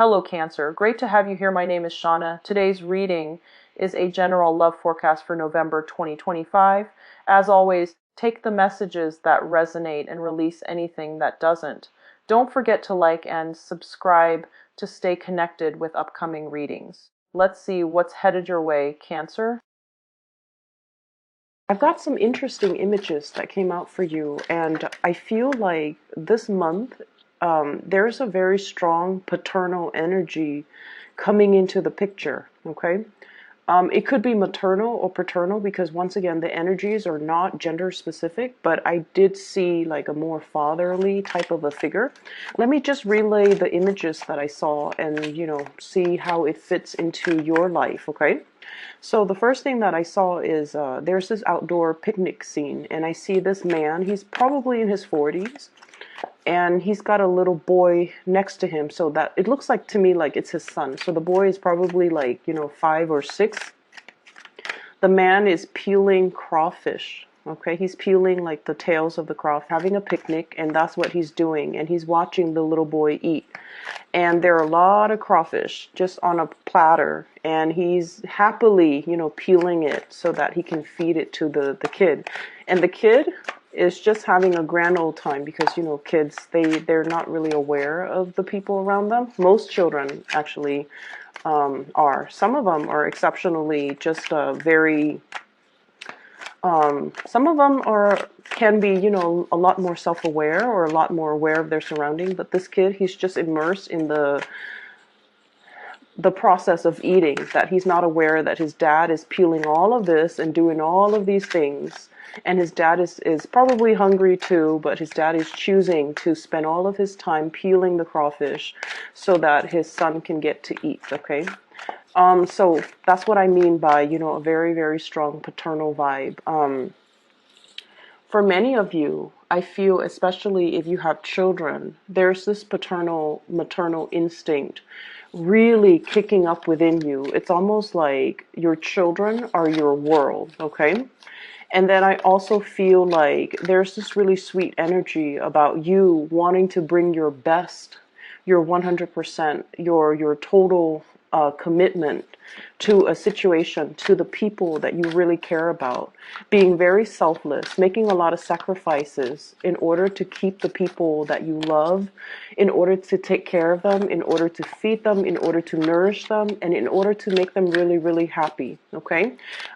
Hello Cancer, great to have you here. My name is Shauna. Today's reading is a general love forecast for November 2025. As always, take the messages that resonate and release anything that doesn't. Don't forget to like and subscribe to stay connected with upcoming readings. Let's see what's headed your way, Cancer. I've got some interesting images that came out for you, and I feel like this month there's a very strong paternal energy coming into the picture, okay? It could be maternal or paternal because once again, the energies are not gender specific, but I did see like a more fatherly type of a figure. Let me just relay the images that I saw and, see how it fits into your life, okay? So the first thing that I saw is there's this outdoor picnic scene, and I see this man. He's probably in his 40s, and he's got a little boy next to him, so that it looks like to me like it's his son. So the boy is probably like 5 or 6. The man is peeling crawfish. Okay, he's peeling like the tails of the crawfish, having a picnic, and that's what he's doing. And he's watching the little boy eat. And there are a lot of crawfish just on a platter, and he's happily, peeling it so that he can feed it to the kid. And the kid is just having a grand old time because, kids, they're not really aware of the people around them. Most children actually are. Some of them are exceptionally just very some of them can be, a lot more self-aware or a lot more aware of their surroundings. But this kid, he's just immersed in the process of eating, that he's not aware that his dad is peeling all of this and doing all of these things. And his dad is probably hungry too, but his dad is choosing to spend all of his time peeling the crawfish so that his son can get to eat, okay? So that's what I mean by, a very, very strong paternal vibe. For many of you, I feel, especially if you have children, there's this maternal instinct really kicking up within you. It's almost like your children are your world, okay? And then I also feel like there's this really sweet energy about you wanting to bring your best, your 100%, your total commitment to a situation, to the people that you really care about, being very selfless, making a lot of sacrifices in order to keep the people that you love, in order to take care of them, in order to feed them, in order to nourish them, and in order to make them really, really happy, okay?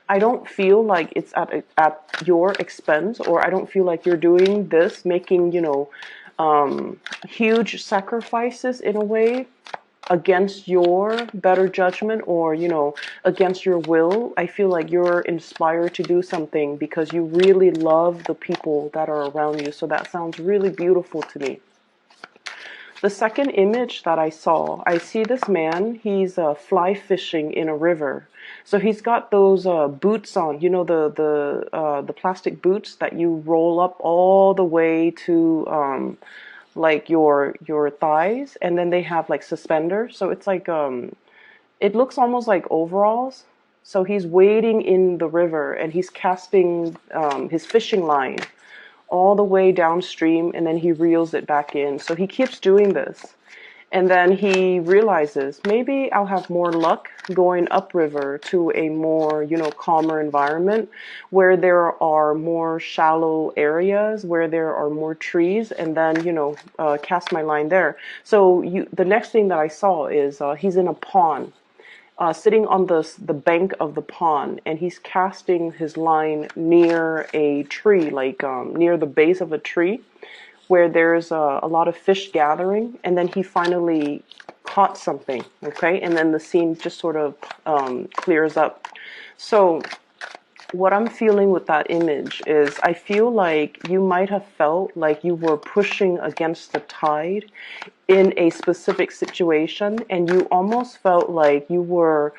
I don't feel like it's at your expense, or I don't feel like you're doing this, making, huge sacrifices in a way against your better judgment or, against your will. I feel like you're inspired to do something because you really love the people that are around you. So that sounds really beautiful to me. The second image that I see this man, he's fly fishing in a river. So he's got those boots on, the plastic boots that you roll up all the way to like your thighs, and then they have like suspenders, so it's like it looks almost like overalls. So he's wading in the river and he's casting his fishing line all the way downstream, and then he reels it back in. So he keeps doing this, and then he realizes maybe I'll have more luck going upriver to a more, calmer environment where there are more shallow areas, where there are more trees, and then, cast my line there. So the next thing that I saw is he's in a pond, sitting on the bank of the pond, and he's casting his line near a tree, like near the base of a tree, where there's a lot of fish gathering, and then he finally caught something, okay? And then the scene just sort of clears up. So what I'm feeling with that image is I feel like you might have felt like you were pushing against the tide in a specific situation, and you almost felt like you were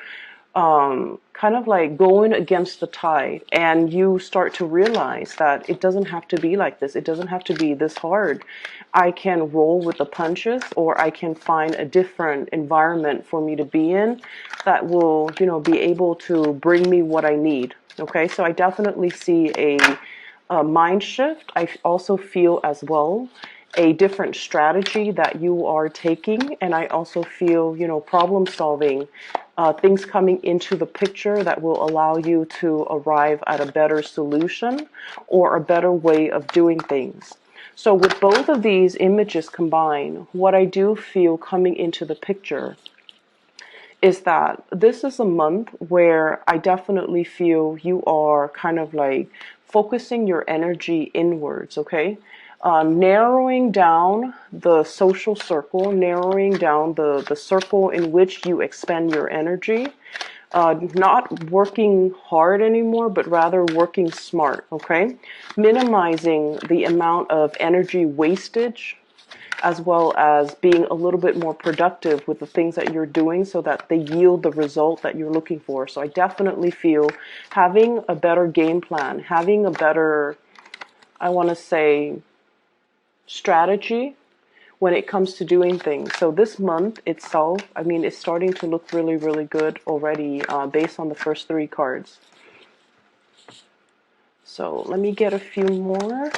kind of like going against the tide, and you start to realize that it doesn't have to be like this. It doesn't have to be this hard. I can roll with the punches, or I can find a different environment for me to be in that will, be able to bring me what I need. Okay, so I definitely see a mind shift. I also feel as well a different strategy that you are taking. And I also feel, problem solving, things coming into the picture that will allow you to arrive at a better solution or a better way of doing things. So with both of these images combined, what I do feel coming into the picture is that this is a month where I definitely feel you are kind of like focusing your energy inwards, okay? Narrowing down the social circle, narrowing down the circle in which you expend your energy, not working hard anymore, but rather working smart, okay? Minimizing the amount of energy wastage, as well as being a little bit more productive with the things that you're doing so that they yield the result that you're looking for. So I definitely feel having a better game plan, having a better, I want to say, strategy when it comes to doing things. So this month itself, I mean, it's starting to look really, really good already based on the first 3 cards. So let me get a few more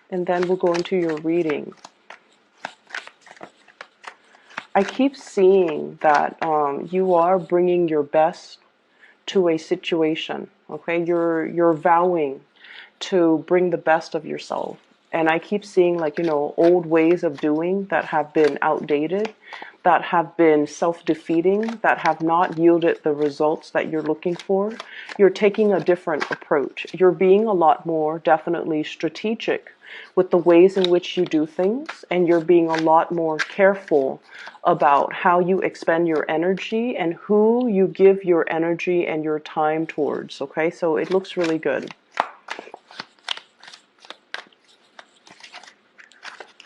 and then we'll go into your reading. I keep seeing that you are bringing your best to a situation, okay? You're vowing to bring the best of yourself. And I keep seeing, like, old ways of doing that have been outdated, that have been self-defeating, that have not yielded the results that you're looking for. You're taking a different approach. You're being a lot more definitely strategic with the ways in which you do things, and you're being a lot more careful about how you expend your energy and who you give your energy and your time towards, okay? So it looks really good.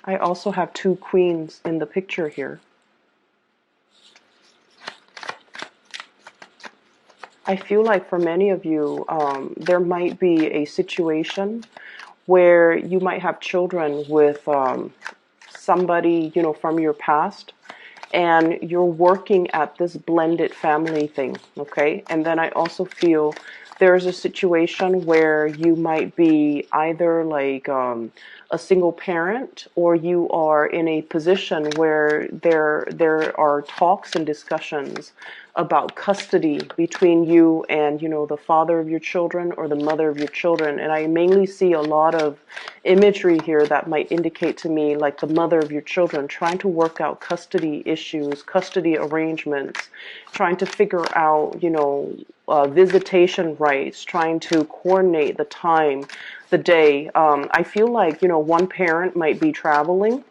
I also have 2 queens in the picture here. I feel like for many of you, there might be a situation where you might have children with somebody, from your past, and you're working at this blended family thing, okay? And then I also feel there's a situation where you might be either like a single parent, or you are in a position where there are talks and discussions about custody between you and, the father of your children or the mother of your children. And I mainly see a lot of imagery here that might indicate to me like the mother of your children trying to work out custody issues, custody arrangements, trying to figure out, visitation rights, trying to coordinate the time, the day. I feel like, one parent might be traveling,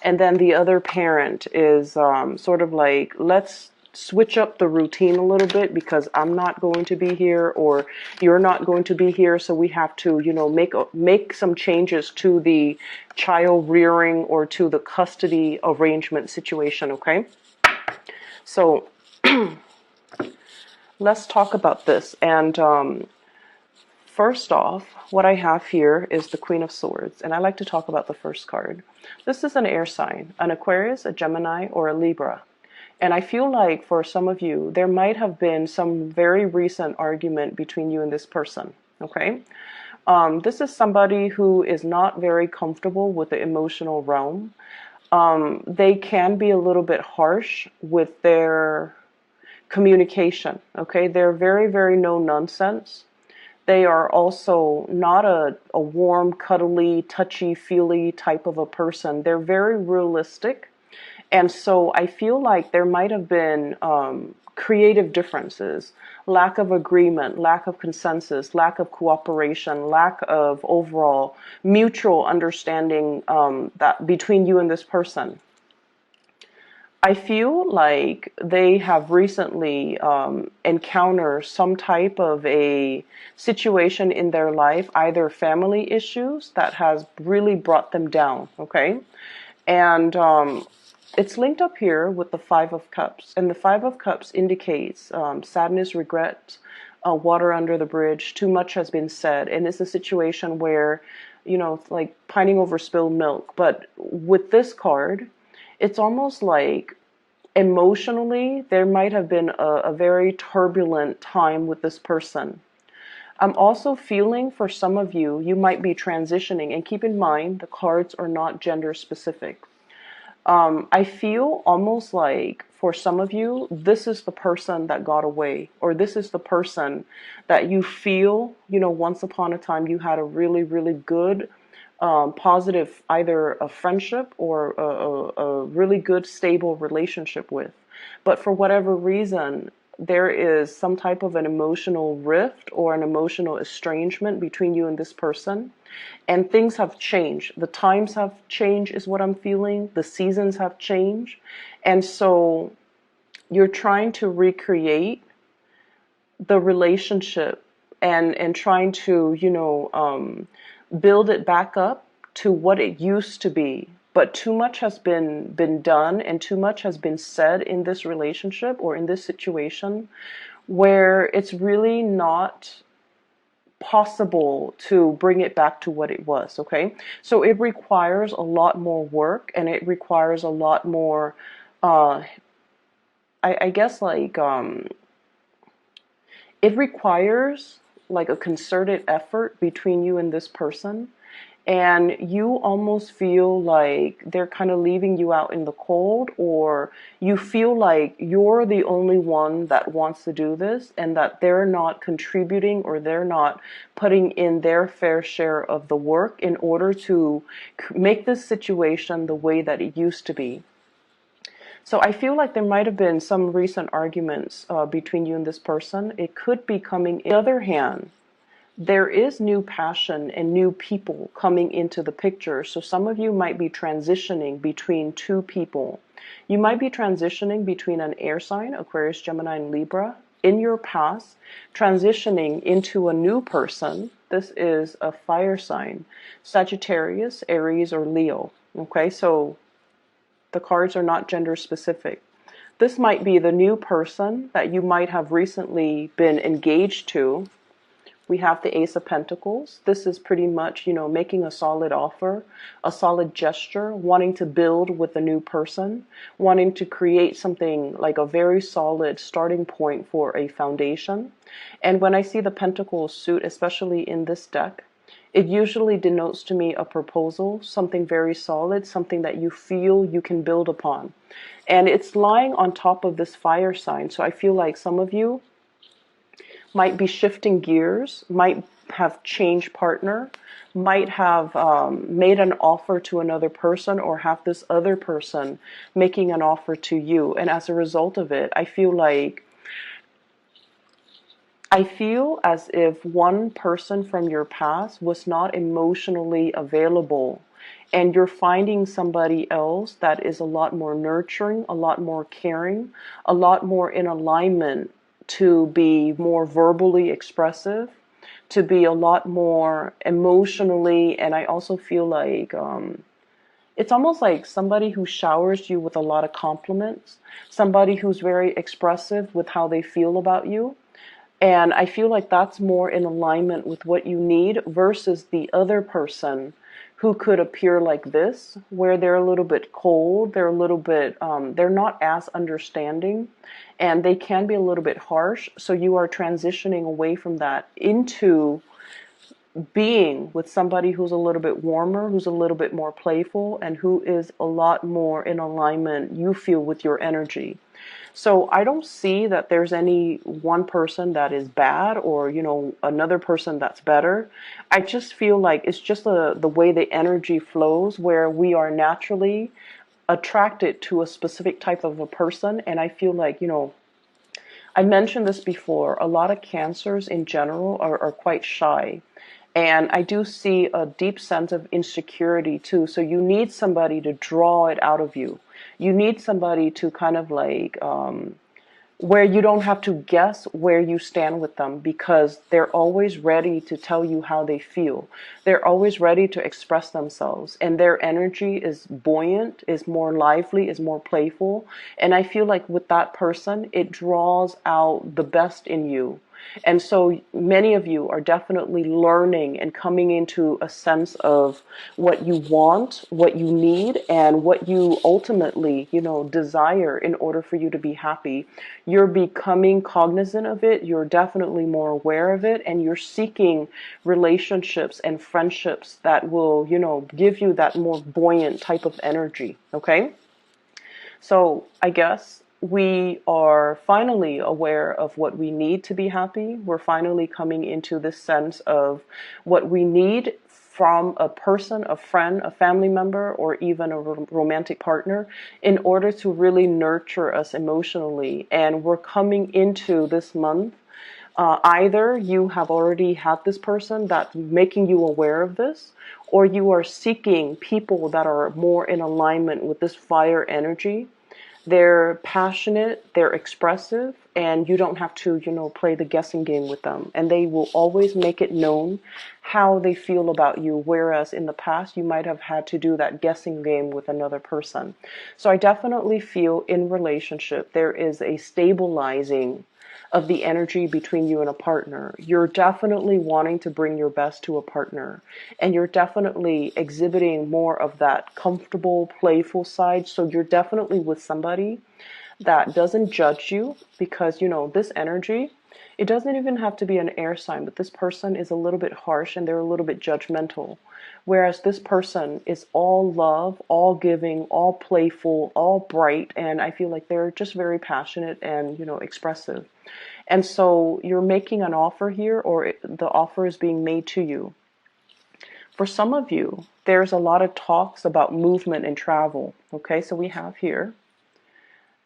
and then the other parent is sort of like, let's switch up the routine a little bit because I'm not going to be here or you're not going to be here, so we have to, make some changes to the child rearing or to the custody arrangement situation, okay? So let's talk about this. And first off, what I have here is the Queen of Swords, and I like to talk about the first card. This is an air sign, an Aquarius, a Gemini, or a Libra. And I feel like for some of you, there might have been some very recent argument between you and this person, okay? This is somebody who is not very comfortable with the emotional realm. They can be a little bit harsh with their communication, okay? They're very, very no nonsense. They are also not a warm, cuddly, touchy-feely type of a person. They're very realistic. And so I feel like there might have been creative differences, lack of agreement, lack of consensus, lack of cooperation, lack of overall mutual understanding that between you and this person. I feel like they have recently encountered some type of a situation in their life, either family issues that has really brought them down, okay? And it's linked up here with the Five of Cups. And the Five of Cups indicates sadness, regret, water under the bridge, too much has been said. And it's a situation where, like pining over spilled milk. But with this card, it's almost like emotionally, there might have been a very turbulent time with this person. I'm also feeling for some of you, you might be transitioning, and keep in mind the cards are not gender specific. I feel almost like for some of you, this is the person that got away, or this is the person that you feel, once upon a time you had a really, really good, positive, either a friendship or a really good, stable relationship with. But for whatever reason, there is some type of an emotional rift or an emotional estrangement between you and this person. And things have changed. The times have changed, is what I'm feeling. The seasons have changed. And so you're trying to recreate the relationship and trying to, build it back up to what it used to be. But too much has been done and too much has been said in this relationship or in this situation where it's really not possible to bring it back to what it was. Okay, so it requires a lot more work, and it requires a lot more I guess like it requires like a concerted effort between you and this person. And you almost feel like they're kind of leaving you out in the cold, or you feel like you're the only one that wants to do this and that they're not contributing or they're not putting in their fair share of the work in order to make this situation the way that it used to be. So I feel like there might have been some recent arguments between you and this person. It could be coming. On the other hand, there is new passion and new people coming into the picture. So some of you might be transitioning between two people. You might be transitioning between an air sign, Aquarius, Gemini, and Libra, in your past, transitioning into a new person. This is a fire sign, Sagittarius, Aries, or Leo. Okay, so the cards are not gender specific. This might be the new person that you might have recently been engaged to. We have the Ace of Pentacles. This is pretty much, making a solid offer, a solid gesture, wanting to build with a new person, wanting to create something like a very solid starting point for a foundation. And when I see the Pentacles suit, especially in this deck, it usually denotes to me a proposal, something very solid, something that you feel you can build upon. And it's lying on top of this fire sign. So I feel like some of you might be shifting gears, might have changed partner, might have made an offer to another person, or have this other person making an offer to you. And as a result of it, I feel as if one person from your past was not emotionally available, and you're finding somebody else that is a lot more nurturing, a lot more caring, a lot more in alignment, to be more verbally expressive, to be a lot more emotionally. And I also feel like it's almost like somebody who showers you with a lot of compliments, somebody who's very expressive with how they feel about you. And I feel like that's more in alignment with what you need versus the other person who could appear like this, where they're a little bit cold, they're a little bit, they're not as understanding, and they can be a little bit harsh. So you are transitioning away from that into being with somebody who's a little bit warmer, who's a little bit more playful, and who is a lot more in alignment, you feel, with your energy. So I don't see that there's any one person that is bad, or, another person that's better. I just feel like it's just the way the energy flows, where we are naturally attracted to a specific type of a person. And I feel like, I mentioned this before, a lot of Cancers in general are quite shy. And I do see a deep sense of insecurity too. So you need somebody to draw it out of you. You need somebody to kind of like, where you don't have to guess where you stand with them, because they're always ready to tell you how they feel. They're always ready to express themselves, and their energy is buoyant, is more lively, is more playful. And I feel like with that person, it draws out the best in you. And so many of you are definitely learning and coming into a sense of what you want, what you need, and what you ultimately, desire in order for you to be happy. You're becoming cognizant of it. You're definitely more aware of it, and you're seeking relationships and friendships that will, give you that more buoyant type of energy. Okay? So I guess we are finally aware of what we need to be happy. We're finally coming into this sense of what we need from a person, a friend, a family member, or even a romantic partner in order to really nurture us emotionally. And we're coming into this month. Either you have already had this person that's making you aware of this, or you are seeking people that are more in alignment with this fire energy. They're passionate, they're expressive, and you don't have to, play the guessing game with them. And they will always make it known how they feel about you, whereas in the past you might have had to do that guessing game with another person. So I definitely feel in relationship there is a stabilizing of the energy between you and a partner. You're definitely wanting to bring your best to a partner, and you're definitely exhibiting more of that comfortable, playful side. So you're definitely with somebody that doesn't judge you because, this energy, it doesn't even have to be an air sign, but this person is a little bit harsh and they're a little bit judgmental. Whereas this person is all love, all giving, all playful, all bright, and I feel like they're just very passionate and, expressive. And so you're making an offer here, or the offer is being made to you. For some of you, there's a lot of talks about movement and travel. Okay, so we have here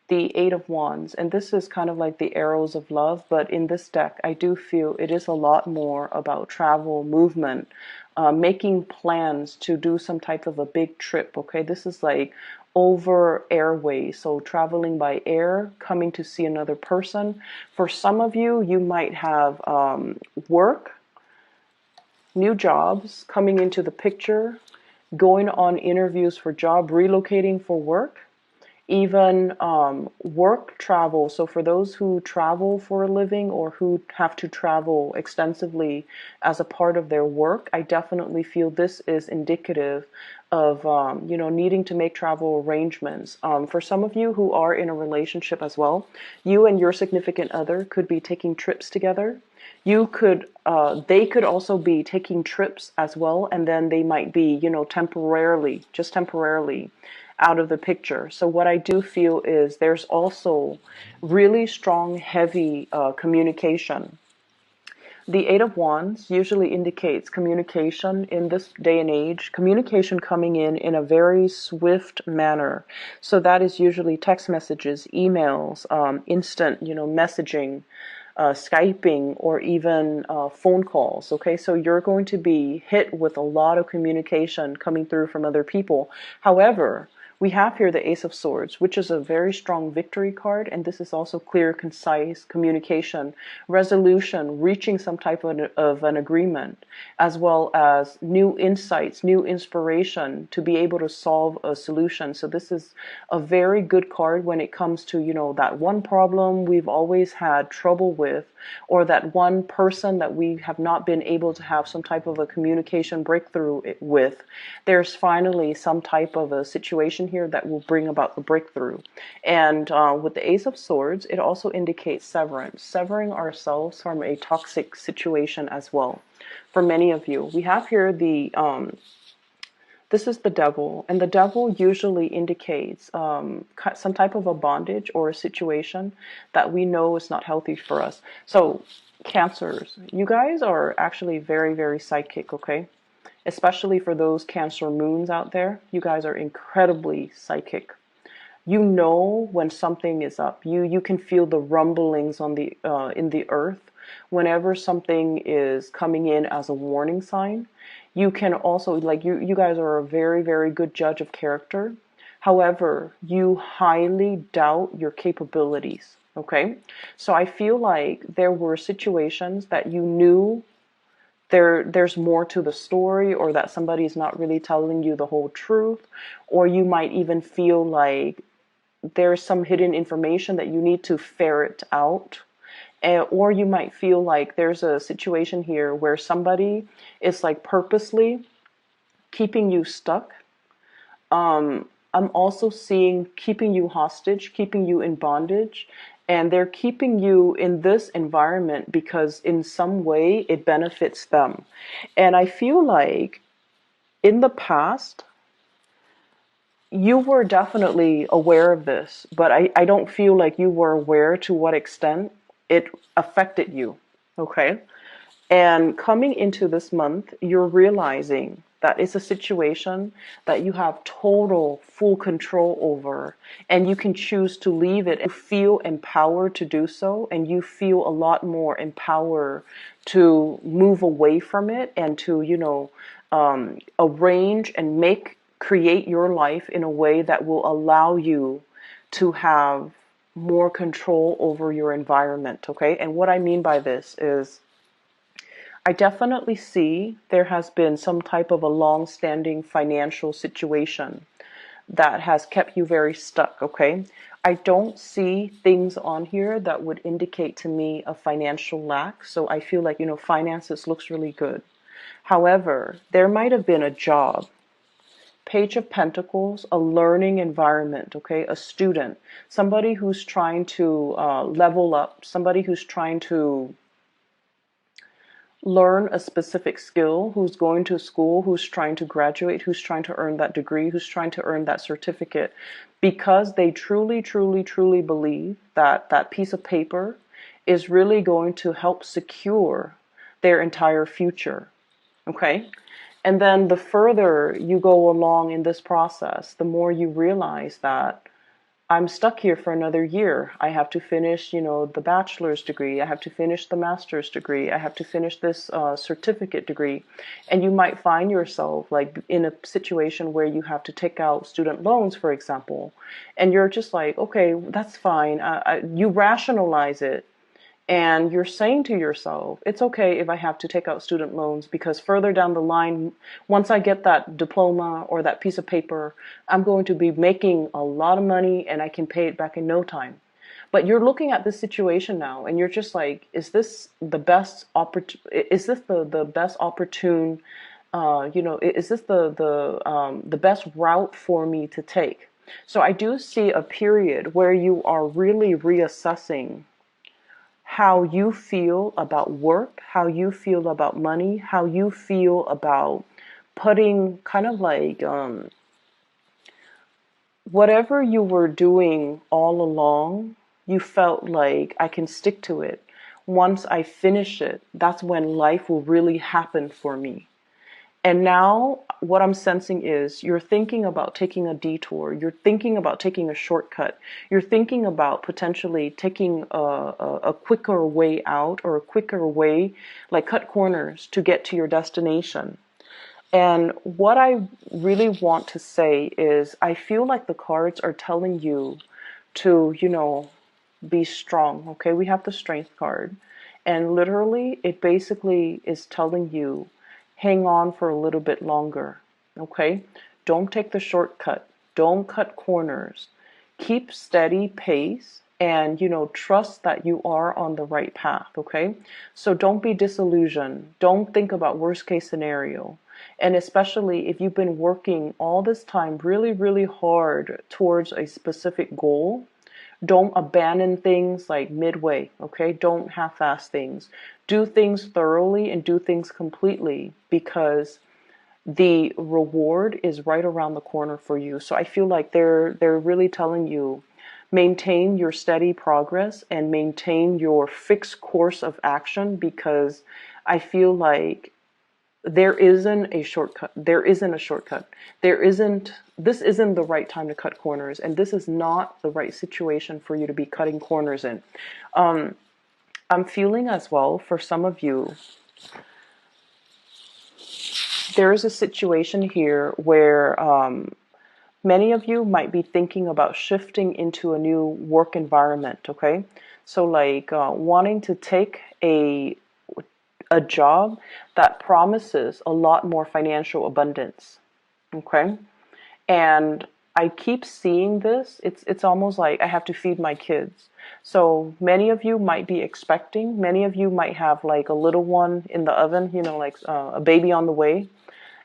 the Eight of Wands, and this is kind of like the arrows of love, but in this deck, I do feel it is a lot more about travel, movement, making plans to do some type of a big trip. Okay, this is like over airways, so traveling by air, coming to see another person. For some of you, you might have work, new jobs coming into the picture, going on interviews for job, relocating for work, even work travel. So for those who travel for a living or who have to travel extensively as a part of their work, I definitely feel this is indicative of needing to make travel arrangements. For some of you who are in a relationship as well, you and your significant other could be taking trips together. They could also be taking trips as well, and then they might be, just temporarily out of the picture. So what I do feel is there's also really strong, heavy communication. The Eight of Wands usually indicates communication in this day and age, communication coming in a very swift manner. So that is usually text messages, emails, instant, messaging, Skyping, or even phone calls. Okay, so you're going to be hit with a lot of communication coming through from other people. However, we have here the Ace of Swords, which is a very strong victory card, and this is also clear, concise communication, resolution, reaching some type of an agreement, as well as new insights, new inspiration to be able to solve a solution. So this is a very good card when it comes to, that one problem we've always had trouble with, or that one person that we have not been able to have some type of a communication breakthrough with. There's finally some type of a situation here that will bring about the breakthrough. And with the Ace of Swords, it also indicates severance, severing ourselves from a toxic situation as well. For many of you, we have here this is the Devil, and the Devil usually indicates some type of a bondage or a situation that we know is not healthy for us. So, Cancers, you guys are actually very, very psychic, okay? Especially for those Cancer moons out there, you guys are incredibly psychic. You know when something is up. You can feel the rumblings on the in the earth whenever something is coming in as a warning sign. You can also, like, you guys are a very, very good judge of character. However, you highly doubt your capabilities. Okay, so I feel like there were situations that you knew there's more to the story, or that somebody's not really telling you the whole truth, or you might even feel like there's some hidden information that you need to ferret out. Or you might feel like there's a situation here where somebody is like purposely keeping you stuck. I'm also seeing keeping you hostage, keeping you in bondage, and they're keeping you in this environment because in some way it benefits them. And I feel like in the past, you were definitely aware of this, but I don't feel like you were aware to what extent it affected you. Okay? And coming into this month, you're realizing that it's a situation that you have total, full control over, and you can choose to leave it. You feel empowered to do so, and you feel a lot more empowered to move away from it and to, arrange and create your life in a way that will allow you to have more control over your environment. Okay. And what I mean by this is, I definitely see there has been some type of a long-standing financial situation that has kept you very stuck, okay? I don't see things on here that would indicate to me a financial lack, so I feel like, finances looks really good. However, there might have been a job, Page of Pentacles, a learning environment, okay? A student, somebody who's trying to level up, somebody who's trying to learn a specific skill, who's going to school, who's trying to graduate, who's trying to earn that degree, who's trying to earn that certificate, because they truly, truly, truly believe that that piece of paper is really going to help secure their entire future. Okay? And then the further you go along in this process, the more you realize that I'm stuck here for another year. I have to finish, the bachelor's degree. I have to finish the master's degree. I have to finish this certificate degree. And you might find yourself like in a situation where you have to take out student loans, for example. And you're just like, okay, that's fine. You rationalize it. And you're saying to yourself, it's okay if I have to take out student loans because further down the line, once I get that diploma or that piece of paper, I'm going to be making a lot of money and I can pay it back in no time. But you're looking at this situation now and you're just like, is this the best is this the best opportune, is this the best route for me to take? So I do see a period where you are really reassessing how you feel about work, how you feel about money, how you feel about putting kind of like whatever you were doing all along, you felt like I can stick to it. Once I finish it, that's when life will really happen for me. And now what I'm sensing is you're thinking about taking a detour. You're thinking about taking a shortcut. You're thinking about potentially taking a quicker way out or a quicker way, like cut corners to get to your destination. And what I really want to say is I feel like the cards are telling you to, be strong. Okay, we have the strength card. And literally, it basically is telling you hang on for a little bit longer. Okay, don't take the shortcut, don't cut corners, keep steady pace, and trust that you are on the right path. Okay, so don't be disillusioned, don't think about worst case scenario. And especially if you've been working all this time really, really hard towards a specific goal, don't abandon things like midway, okay? Don't half-ass things. Do things thoroughly and do things completely because the reward is right around the corner for you. So I feel like they're really telling you maintain your steady progress and maintain your fixed course of action because I feel like there isn't a shortcut. There isn't a shortcut. This isn't the right time to cut corners, and this is not the right situation for you to be cutting corners in. I'm feeling as well for some of you, there is a situation here where many of you might be thinking about shifting into a new work environment, okay? So like wanting to take a job that promises a lot more financial abundance, okay? And I keep seeing this. It's almost like I have to feed my kids. So many of you might be expecting. Many of you might have like a little one in the oven, you know, like a baby on the way.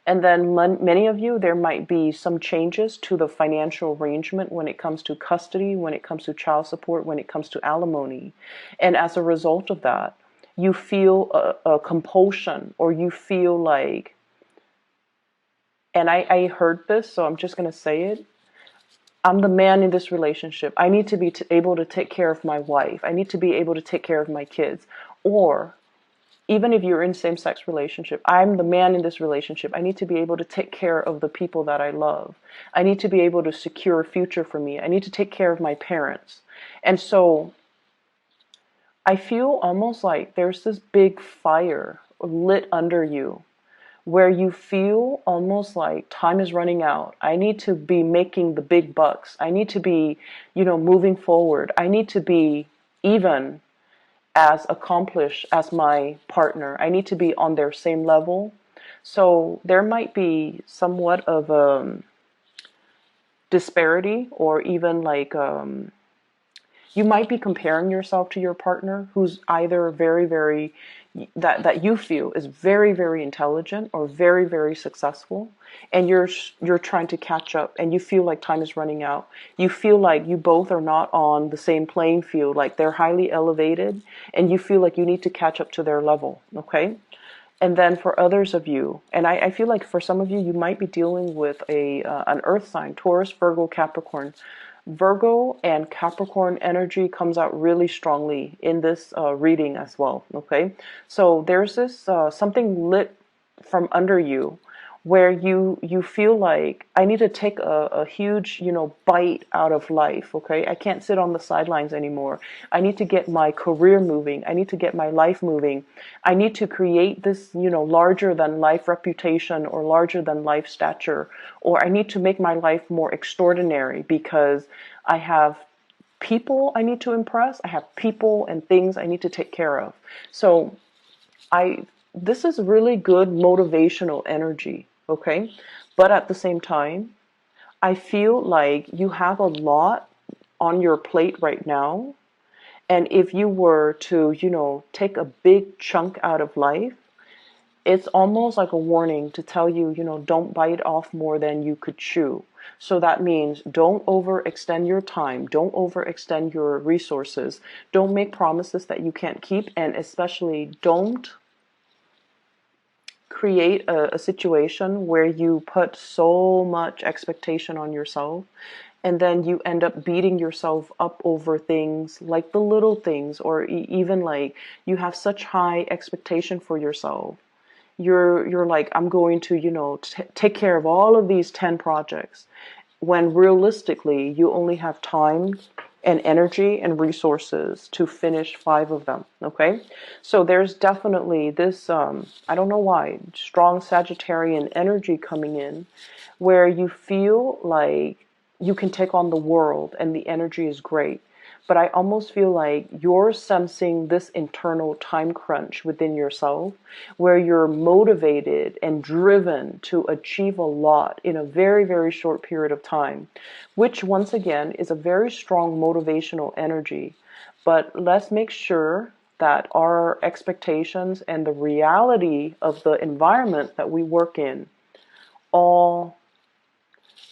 And then many of you, there might be some changes to the financial arrangement when it comes to custody, when it comes to child support, when it comes to alimony. And as a result of that, you feel a compulsion, or you feel like, and I heard this, so I'm just going to say it. I'm the man in this relationship. I need to be able to take care of my wife. I need to be able to take care of my kids. Or even if you're in same-sex relationship, I'm the man in this relationship. I need to be able to take care of the people that I love. I need to be able to secure a future for me. I need to take care of my parents. And so I feel almost like there's this big fire lit under you, where you feel almost like time is running out. I need to be making the big bucks. I need to be, moving forward. I need to be even as accomplished as my partner. I need to be on their same level. So there might be somewhat of a disparity, or even like you might be comparing yourself to your partner, who's either very, very, that you feel is very, very intelligent or very, very successful, and you're trying to catch up, and you feel like time is running out. You feel like you both are not on the same playing field, like they're highly elevated, and you feel like you need to catch up to their level, okay? And then for others of you, and I feel like for some of you, you might be dealing with an earth sign, Taurus, Virgo, Capricorn. Virgo and Capricorn energy comes out really strongly in this reading as well, okay? So there's this something lit from under you, where you feel like, I need to take a huge, bite out of life, okay? I can't sit on the sidelines anymore. I need to get my career moving. I need to get my life moving. I need to create this, larger than life reputation, or larger than life stature, or I need to make my life more extraordinary, because I have people I need to impress. I have people and things I need to take care of. So this is really good motivational energy, okay? But at the same time, I feel like you have a lot on your plate right now. And if you were to, take a big chunk out of life, it's almost like a warning to tell you, don't bite off more than you could chew. So that means don't overextend your time, don't overextend your resources, don't make promises that you can't keep, and especially don't create a situation where you put so much expectation on yourself, and then you end up beating yourself up over things like the little things, or even like you have such high expectation for yourself. You're like, I'm going to, take care of all of these 10 projects, when realistically you only have time and energy and resources to finish 5 of them, okay? So there's definitely this, I don't know why, strong Sagittarian energy coming in, where you feel like you can take on the world and the energy is great. But I almost feel like you're sensing this internal time crunch within yourself, where you're motivated and driven to achieve a lot in a very, very short period of time, which once again is a very strong motivational energy. But let's make sure that our expectations and the reality of the environment that we work in all,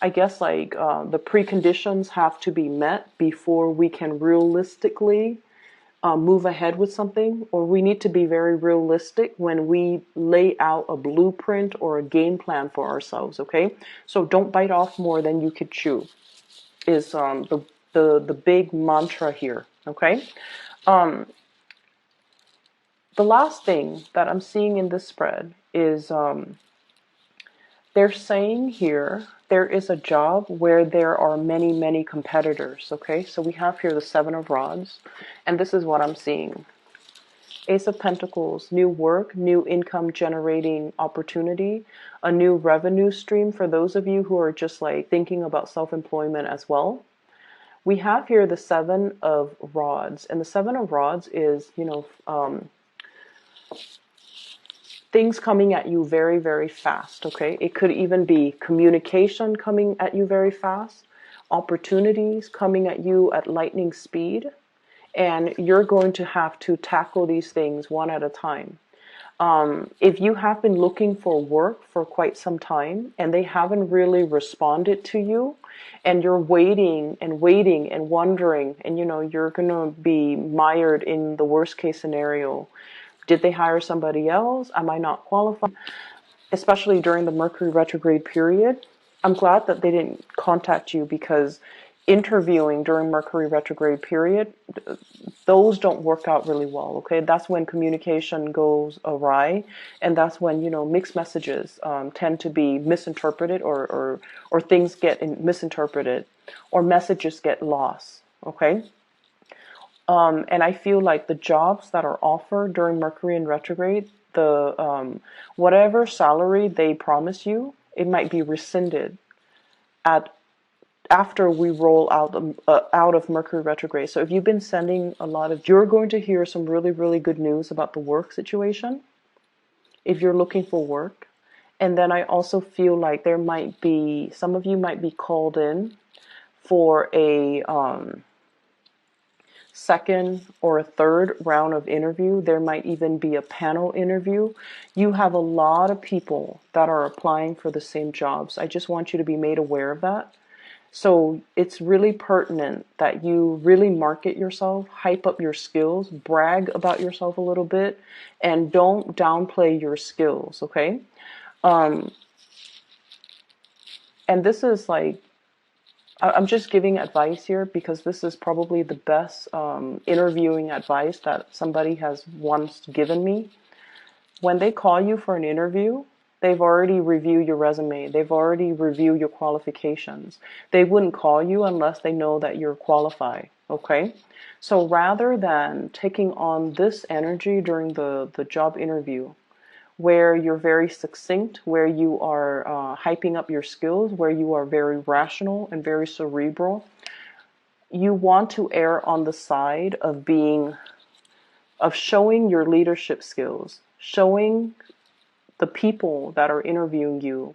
I guess, like the preconditions have to be met before we can realistically move ahead with something, or we need to be very realistic when we lay out a blueprint or a game plan for ourselves, okay? So don't bite off more than you could chew is the big mantra here, okay? Um, the last thing that I'm seeing in this spread is they're saying here there is a job where there are many, many competitors, okay? So we have here the 7 of Rods, and this is what I'm seeing. Ace of Pentacles, new work, new income generating opportunity, a new revenue stream for those of you who are just like thinking about self-employment as well. We have here the 7 of Rods, and the 7 of Rods is, things coming at you very, very fast, okay? It could even be communication coming at you very fast, opportunities coming at you at lightning speed, and you're going to have to tackle these things one at a time. If you have been looking for work for quite some time and they haven't really responded to you, and you're waiting and waiting and wondering, and you're going to be mired in the worst case scenario. Did they hire somebody else? Am I not qualified? Especially during the Mercury retrograde period. I'm glad that they didn't contact you, because interviewing during Mercury retrograde period, those don't work out really well. Okay, that's when communication goes awry, and that's when mixed messages tend to be misinterpreted, or things get misinterpreted, or messages get lost. Okay. And I feel like the jobs that are offered during Mercury in retrograde, the whatever salary they promise you, it might be rescinded at after we roll out of Mercury retrograde. So if you've been sending a lot of, you're going to hear some really, really good news about the work situation if you're looking for work. And then I also feel like there might be, some of you might be called in for a second or a third round of interview. There might even be a panel interview. You have a lot of people that are applying for the same jobs. I just want you to be made aware of that. So it's really pertinent that you really market yourself, hype up your skills, brag about yourself a little bit, and don't downplay your skills, okay? And this is like, I'm just giving advice here because this is probably the best interviewing advice that somebody has once given me. When they call you for an interview, they've already reviewed your resume. They've already reviewed your qualifications. They wouldn't call you unless they know that you're qualified, okay? So rather than taking on this energy during the job interview, where you're very succinct, where you are hyping up your skills, where you are very rational and very cerebral, you want to err on the side of showing your leadership skills, showing the people that are interviewing you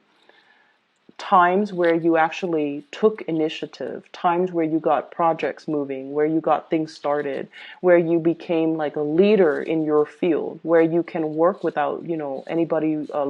times where you actually took initiative, times where you got projects moving, where you got things started, where you became like a leader in your field, where you can work without, anybody looking